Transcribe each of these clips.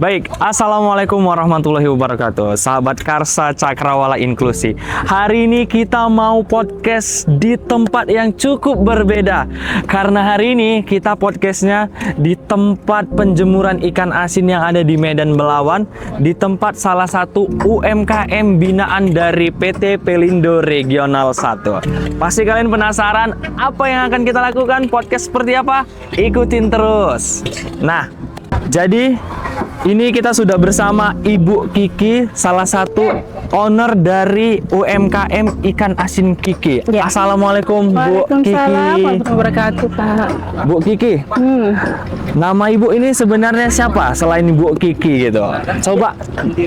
Baik, Assalamualaikum warahmatullahi wabarakatuh. Sahabat Karsa Cakrawala Inklusi. Hari ini kita mau podcast di tempat yang cukup berbeda. Karena hari ini kita podcastnya di tempat penjemuran ikan asin yang ada di Medan Belawan. Di tempat salah satu UMKM binaan dari PT Pelindo Regional 1. Pasti kalian penasaran apa yang akan kita lakukan, podcast seperti apa? Ikutin terus. Nah, jadi ini kita sudah bersama Ibu Kiki, salah satu owner dari UMKM Ikan Asin Kiki. Ya. Assalamualaikum Bu Kiki. Waalaikumsalam warahmatullahi wabarakatuh, Pak. Bu Kiki, nama Ibu ini sebenarnya siapa selain Bu Kiki gitu? Coba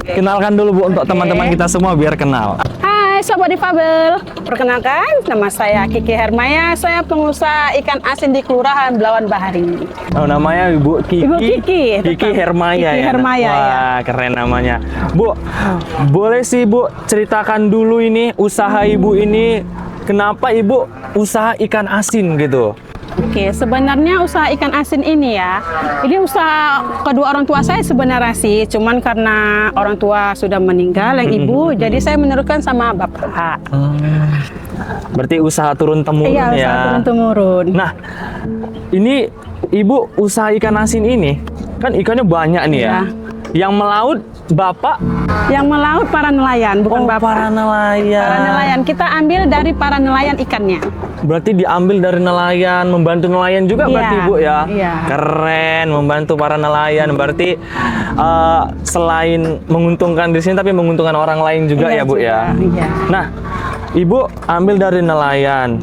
kenalkan dulu Bu untuk teman-teman kita semua biar kenal. Hai Sobat Difabel, perkenalkan nama saya Kiki Hermaya, saya pengusaha ikan asin di Kelurahan Belawan Bahari. Oh, namanya Ibu Kiki. Ibu Kiki. Kiki Hermaya Kiki ya. Hermaya, Wah, ya. keren namanya. Bu, boleh sih Bu ceritakan dulu ini usaha Ibu ini, kenapa Ibu usaha ikan asin gitu? Oke, sebenarnya usaha ikan asin ini ya, ini usaha kedua orang tua saya sebenarnya sih, cuman karena orang tua sudah meninggal, yang ibu, jadi saya meneruskan sama bapak. Berarti usaha turun-temurun Iya, ya. usaha turun-temurun. Nah, ini Ibu usaha ikan asin ini, kan ikannya banyak nih ya. Iya. Yang melaut Bapak? Yang melaut para nelayan, bukan bapak. Para nelayan. Para nelayan, kita ambil dari para nelayan ikannya. Berarti diambil dari nelayan, membantu nelayan juga Iya, berarti Bu ya? iya. Keren, membantu para nelayan. Berarti selain menguntungkan di sini, tapi menguntungkan orang lain juga Iya ya Bu ya? Iya. Nah, Ibu ambil dari nelayan.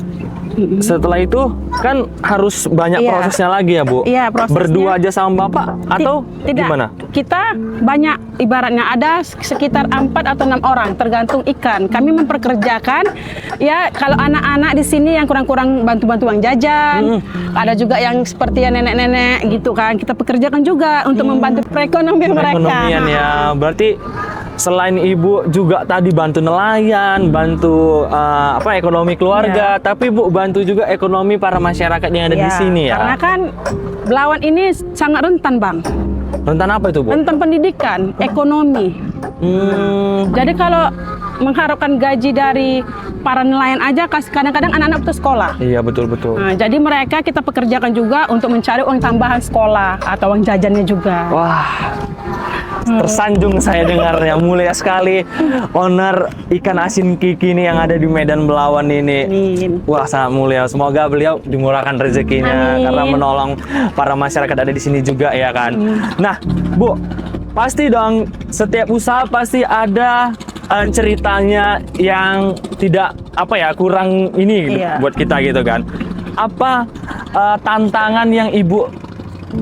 Setelah itu kan harus banyak Iya. prosesnya lagi ya Bu? Iya, prosesnya. Berdua aja sama Bapak atau Tidak. gimana? Kita banyak, ibaratnya ada sekitar 4 atau 6 orang tergantung ikan. Kami memperkerjakan ya, kalau anak-anak di sini yang kurang-kurang bantu-bantu uang jajan, ada juga yang seperti ya nenek-nenek gitu kan. Kita pekerjakan juga untuk membantu perekonomian mereka. Perekonomian ya. Berarti selain Ibu juga tadi bantu nelayan, bantu ekonomi keluarga, tapi Bu bantu juga ekonomi para masyarakat yang ada di sini ya. Karena kan Belawan ini sangat rentan, Bang. Rentan apa itu Bu? Rentan pendidikan, ekonomi. Jadi kalau mengharapkan gaji dari para nelayan aja, kadang-kadang anak-anak putus sekolah. Iya, betul-betul. Nah, jadi mereka kita pekerjakan juga untuk mencari uang tambahan sekolah atau uang jajannya juga. Wah, tersanjung saya dengarnya. Mulia sekali owner ikan asin Kiki ini yang ada di Medan Belawan ini. Amin. Wah, sangat mulia. Semoga beliau dimurahkan rezekinya. Amin. Karena menolong para masyarakat ada di sini juga ya kan. Nah, Bu, pasti dong setiap usaha pasti ada ceritanya yang tidak kurang ini Iya. buat kita gitu kan. Apa tantangan yang Ibu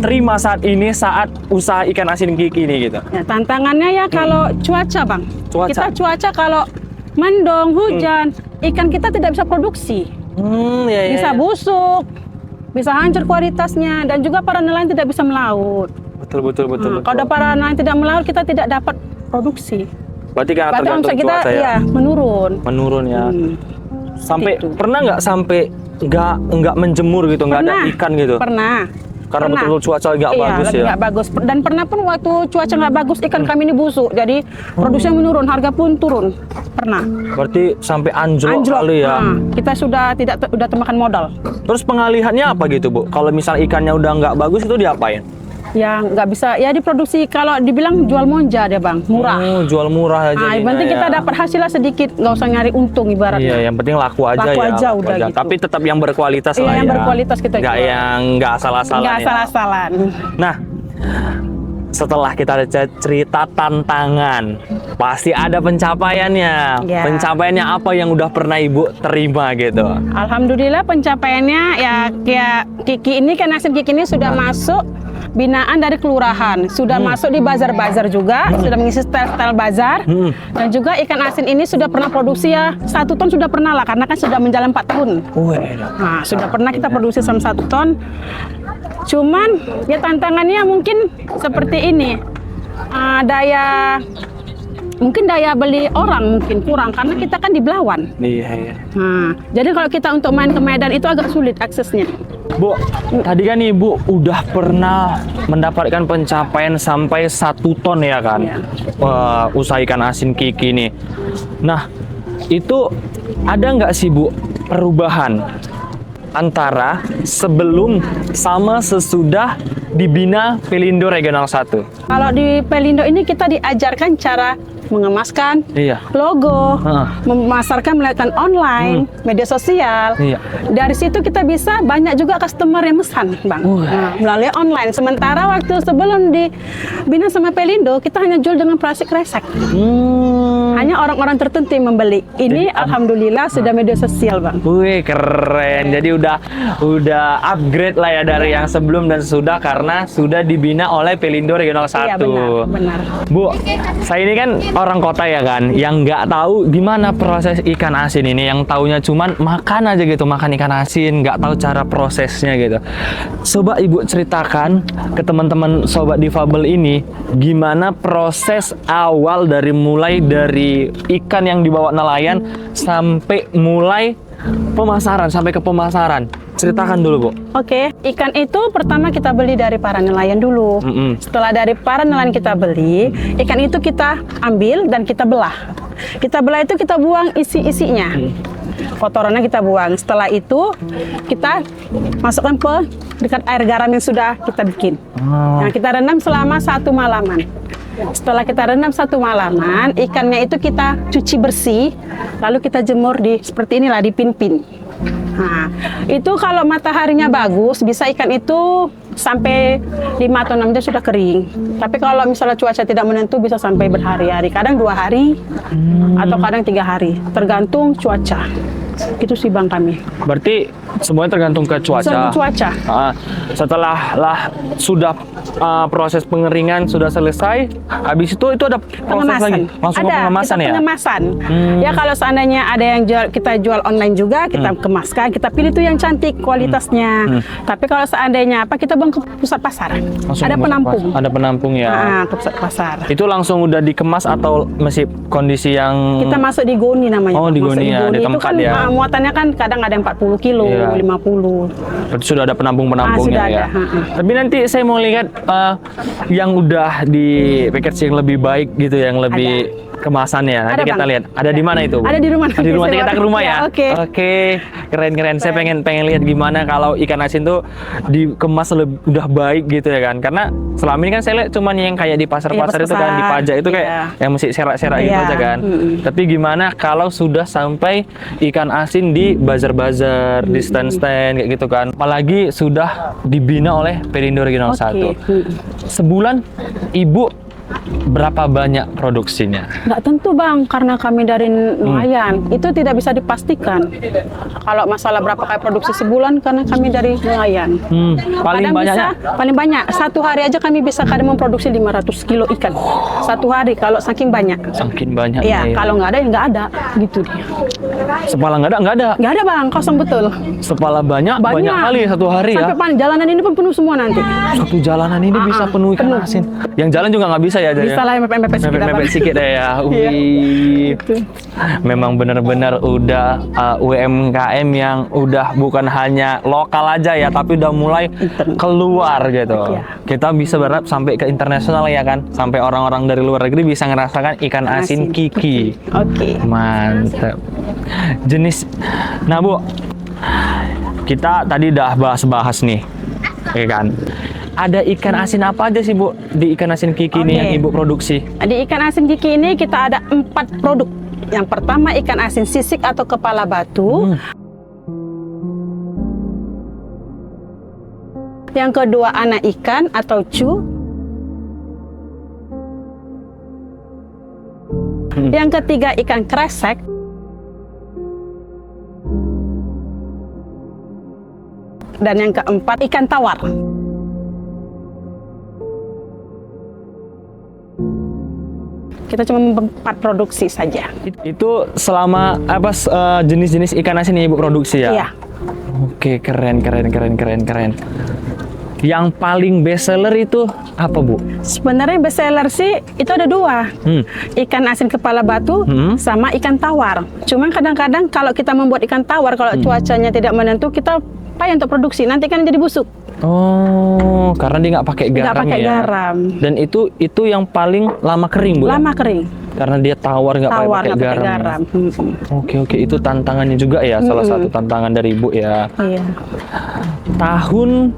terima saat ini saat usaha ikan asin Kiki ini gitu? Ya, tantangannya ya kalau cuaca, Bang. Cuaca. Kita cuaca kalau mendung, hujan, ikan kita tidak bisa produksi. Iya. Bisa busuk, bisa hancur kualitasnya, dan juga para nelayan tidak bisa melaut. Betul. Kalau para nelayan tidak melaut, kita tidak dapat produksi. Berarti karena Berarti tergantung omset kita cuaca ya. ya menurun. Menurun ya. Sampai Gitu. pernah nggak sampai nggak menjemur gitu, nggak ada ikan gitu? Pernah. Karena betul-betul cuaca nggak Iya, bagus ya. nggak bagus. Dan pernah pun waktu cuaca nggak bagus, ikan kami ini busuk. Jadi produksinya menurun, harga pun turun. Pernah. Berarti sampai anjlok kali ya. Nah, kita sudah udah termakan modal. Terus pengalihannya apa gitu Bu? Kalau misal ikannya udah nggak bagus itu diapain? Ya nggak bisa, ya diproduksi, kalau dibilang jual monja deh Bang, murah. Jual murah aja. Nah, yang penting kita dapat hasilnya sedikit, nggak usah nyari untung ibaratnya. Iya, yang penting laku aja Laku ya. aja udah gitu. Tapi tetap yang berkualitas Iya, lah ya. yang berkualitas kita Nggak jual. yang nggak asal-asalan Nggak ya. salah-salan. Nah, setelah kita ada cerita tantangan, pasti ada pencapaiannya. Ya. Pencapaiannya apa yang udah pernah Ibu terima gitu? Alhamdulillah pencapaiannya ya, kayak Kiki ini kan, Asin Kiki ini sudah masuk binaan dari kelurahan, sudah masuk di bazar-bazar juga, sudah mengisi style-style bazar, dan juga ikan asin ini sudah pernah produksi ya 1 ton sudah pernah lah, karena kan sudah menjalan 4 tahun. Nah, sudah pernah kita produksi sama 1 ton. Cuman ya tantangannya mungkin seperti ini, daya mungkin daya beli orang mungkin kurang karena kita kan di Belawan. Iya. Nah, jadi kalau kita untuk main ke Medan itu agak sulit aksesnya. Bu, tadi kan Ibu udah pernah mendapatkan pencapaian sampai 1 ton ya kan? Iya. Usaha ikan asin Kiki nih. Nah, itu ada nggak sih Bu perubahan antara sebelum sama sesudah dibina Pelindo Regional 1? Kalau di Pelindo ini kita diajarkan cara mengemaskan Iya. logo, Heeh. memasarkan melalui online, media sosial. Iya. Dari situ kita bisa banyak juga customer yang pesan, Bang. Nah, melalui online. Sementara waktu sebelum dibina sama Pelindo, kita hanya jual dengan plastik kresek. Hanya orang-orang tertentu yang membeli. Ini alhamdulillah sudah media sosial, Bang. Wih, keren. Jadi udah upgrade lah ya dari yang sebelum dan sesudah karena sudah dibina oleh Pelindo Regional 1. Iya, benar. Bu, saya ini kan orang kota ya kan, yang nggak tahu gimana proses ikan asin ini, yang taunya cuman makan aja gitu, makan ikan asin, nggak tahu cara prosesnya gitu. Coba Ibu ceritakan ke teman-teman sobat difabel ini, gimana proses awal mulai dari ikan yang dibawa nelayan sampai mulai pemasaran, sampai ke pemasaran. Ceritakan dulu, Bu. Oke, ikan itu pertama kita beli dari para nelayan dulu. Setelah dari para nelayan kita beli, ikan itu kita ambil dan kita belah. Kita belah itu kita buang isi-isinya. Kotorannya kita buang. Setelah itu kita masukkan ke dekat air garam yang sudah kita bikin. Nah, kita rendam selama 1 malaman. Setelah kita rendam 1 malaman, ikannya itu kita cuci bersih, lalu kita jemur seperti inilah di pin-pin. Nah, itu kalau mataharinya bagus, bisa ikan itu sampai 5 atau 6 jam sudah kering. Tapi kalau misalnya cuaca tidak menentu, bisa sampai berhari-hari. Kadang 2 hari, atau kadang 3 hari. Tergantung cuaca. Itu sih Bang kami. Berarti semuanya tergantung ke cuaca. Tergantung cuaca. Setelah sudah proses pengeringan sudah selesai, habis itu ada proses lagi, langsung ke pengemasan ya? Pengemasan. Ya kalau seandainya ada yang kita jual online juga, kita kemaskan, kita pilih tuh yang cantik kualitasnya. Tapi kalau seandainya kita buang ke pusat pasar, Langsung ada ke penampung. Ada penampung ya? Ke pusat pasar. Itu langsung udah dikemas atau masih kondisi yang... Kita masuk di goni namanya. Oh, di goni ya, di itu tempat kan ya. Muatannya kan kadang ada 40 kilo, Iya. 50. Berarti sudah ada penampung-penampungnya sudah ya. ada. Tapi nanti saya mau lihat yang udah di packaging lebih baik gitu, yang lebih kemasannya. Nanti Ada, kita Bang. lihat. Ada di mana itu? Bu? Ada di rumah. Di rumah. Nanti kita ke rumah ya. Oke. Keren. Saya pengen lihat gimana kalau ikan asin tuh dikemas udah baik gitu ya kan. Karena selama ini kan saya lihat cuman yang kayak di pasar-pasar itu kan, di pajak itu kayak yang mesti serak-serak gitu aja kan. Tapi gimana kalau sudah sampai ikan asin di bazar-bazar, di stand-stand kayak gitu kan. Apalagi sudah dibina oleh Pelindo Regional 1. Sebulan Ibu berapa banyak produksinya? Nggak tentu Bang, karena kami dari nelayan, itu tidak bisa dipastikan. Kalau masalah berapa kali produksi sebulan, karena kami dari nelayan. Paling banyaknya? Paling banyak, 1 hari aja kami bisa kadang memproduksi 500 kilo ikan. 1 hari, kalau saking banyak. Saking banyak. Iya, kalau nggak ada, ya nggak ada. Gitu dia. Sepala nggak ada? Nggak ada Bang, kosong betul. Sepala banyak kali 1 hari ya? Sampai jalanan ini pun penuh semua nanti. Satu jalanan ini bisa penuh ikan asin. Yang jalan juga nggak bisa ya? Bisa lah mepet-mepet sedikit. Mepet sedikit ya. Wih. Memang benar-benar udah UMKM yang udah bukan hanya lokal aja ya, tapi udah mulai keluar gitu. Kita bisa berharap sampai ke internasional ya kan, sampai orang-orang dari luar negeri bisa ngerasakan ikan asin Kiki. Oke. Mantap. Jenis. Nah Bu, kita tadi udah bahas-bahas nih, ya kan? Ada ikan asin apa aja sih Bu di ikan asin Kiki ini yang Ibu produksi? Di ikan asin Kiki ini kita ada 4 produk. Yang pertama ikan asin sisik atau kepala batu. Yang kedua anak ikan atau cu. Yang ketiga ikan kresek. Dan yang keempat ikan tawar. Kita cuma 4 produksi saja. Itu selama jenis-jenis ikan asin yang Ibu produksi ya? Iya. Oke, keren. yang paling best seller itu apa, Bu? Sebenarnya best seller sih itu ada dua. Ikan asin kepala batu sama ikan tawar. Cuma kadang-kadang kalau kita membuat ikan tawar, kalau cuacanya tidak menentu, kita payah untuk produksi. Nanti kan jadi busuk. Oh, karena dia nggak pakai garam Nggak pakai ya. garam. Dan itu yang paling lama kering, Bu. ya? Lama kering. Karena dia tawar nggak Tawar pakai nggak pakai garam. garam. Oke, itu tantangannya juga ya, salah satu tantangan dari Ibu ya. Iya. Tahun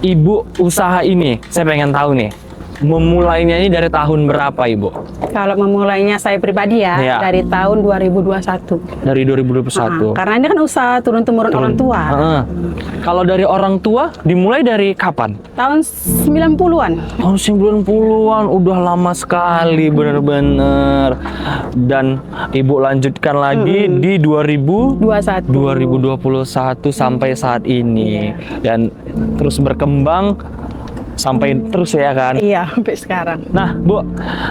Ibu usaha ini, saya pengen tahu nih, memulainya ini dari tahun berapa, Ibu? Kalau memulainya saya pribadi ya, Iya. dari tahun 2021. Dari 2021. Karena ini kan usaha turun-temurun orang tua. Heeh. Kalau dari orang tua, dimulai dari kapan? Tahun 90-an. Tahun 90-an, udah lama sekali bener-bener. Dan Ibu lanjutkan lagi di 2021 sampai saat ini. Dan terus berkembang sampai terus ya kan? Iya, sampai sekarang. Nah, Bu,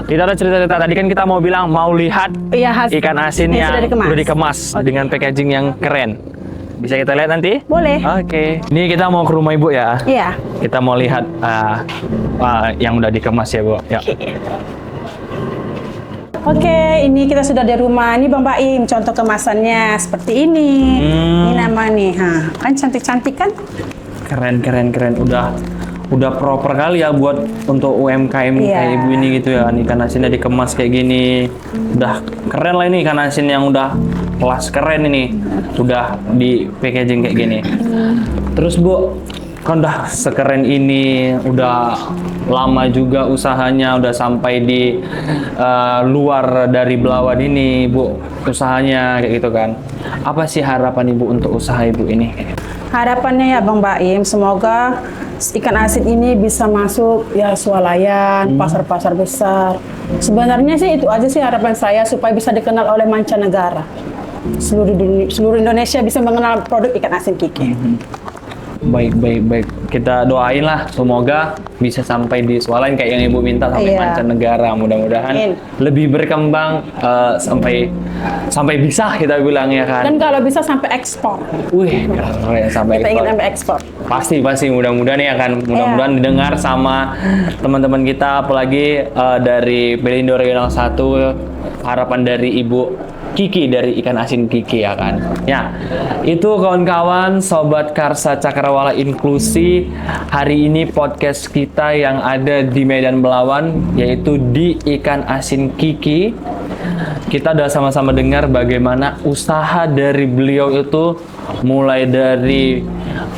kita ada cerita-cerita tadi kan kita mau bilang mau lihat Iya, ikan asin ini yang sudah dikemas. dengan packaging yang keren. Bisa kita lihat nanti? Boleh. Oke. Ini kita mau ke rumah Ibu ya. Iya. Kita mau lihat yang udah dikemas ya, Bu. Ya. Oke, ini kita sudah di rumah. Ini Bang Baim, contoh kemasannya seperti ini. Ini nama nih, kan cantik-cantik kan? Keren. Udah proper kali ya buat untuk UMKM kayak Ibu ini gitu ya. Ikan asinnya dikemas kayak gini. Udah keren lah ini ikan asin yang udah kelas keren ini. Udah di packaging kayak gini. Terus Bu, kan udah sekeren ini, udah lama juga usahanya, udah sampai di luar dari Belawan ini, Bu, usahanya kayak gitu kan. Apa sih harapan Ibu untuk usaha Ibu ini? Harapannya ya Bang Baim, semoga ikan asin ini bisa masuk ya swalayan, pasar-pasar besar. Sebenarnya sih itu aja sih harapan saya, supaya bisa dikenal oleh mancanegara. Seluruh Indonesia bisa mengenal produk ikan asin Kiki. Baik. Kita doain lah, semoga bisa sampai di swalayan kayak yang Ibu minta sampai mancanegara. Mudah-mudahan lebih berkembang sampai bisa kita bilang ya kan. Dan kalau bisa sampai ekspor. Wih, keren sampai Kita ingin ekspor. sampai ekspor. Pasti mudah-mudahan ya kan, mudah-mudahan didengar sama teman-teman kita, apalagi dari Pelindo Regional 1, harapan dari Ibu Kiki dari Ikan Asin Kiki ya kan. Ya, itu kawan-kawan Sobat Karsa Cakrawala Inklusi, hari ini podcast kita yang ada di Medan Belawan, yaitu di Ikan Asin Kiki. Kita udah sama-sama dengar bagaimana usaha dari beliau itu, mulai dari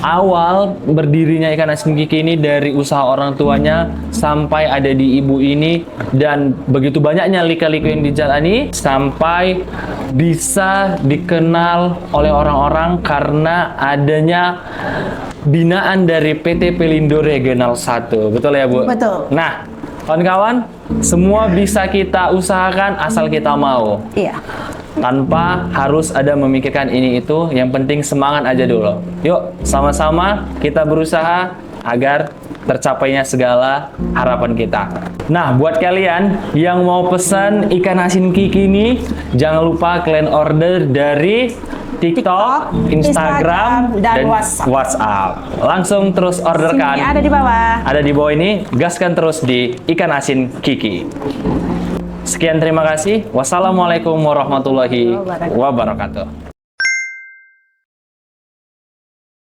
awal berdirinya Ikan Asin Kiki ini, dari usaha orang tuanya sampai ada di ibu ini, dan begitu banyaknya lika-liku yang dijalani sampai bisa dikenal oleh orang-orang karena adanya binaan dari PT Pelindo Regional 1. Betul ya, Bu? Betul. Nah, kawan-kawan, semua bisa kita usahakan asal kita mau. Iya. Tanpa harus ada memikirkan ini itu, yang penting semangat aja dulu. Yuk, sama-sama kita berusaha agar tercapainya segala harapan kita. Nah, buat kalian yang mau pesan ikan asin Kiki ini, jangan lupa kalian order dari TikTok, Instagram, dan WhatsApp. Langsung terus orderkan. Sini ada di bawah. Ada di bawah ini, gaskan terus di Ikan Asin Kiki. Sekian, terima kasih. Wassalamualaikum warahmatullahi wabarakatuh.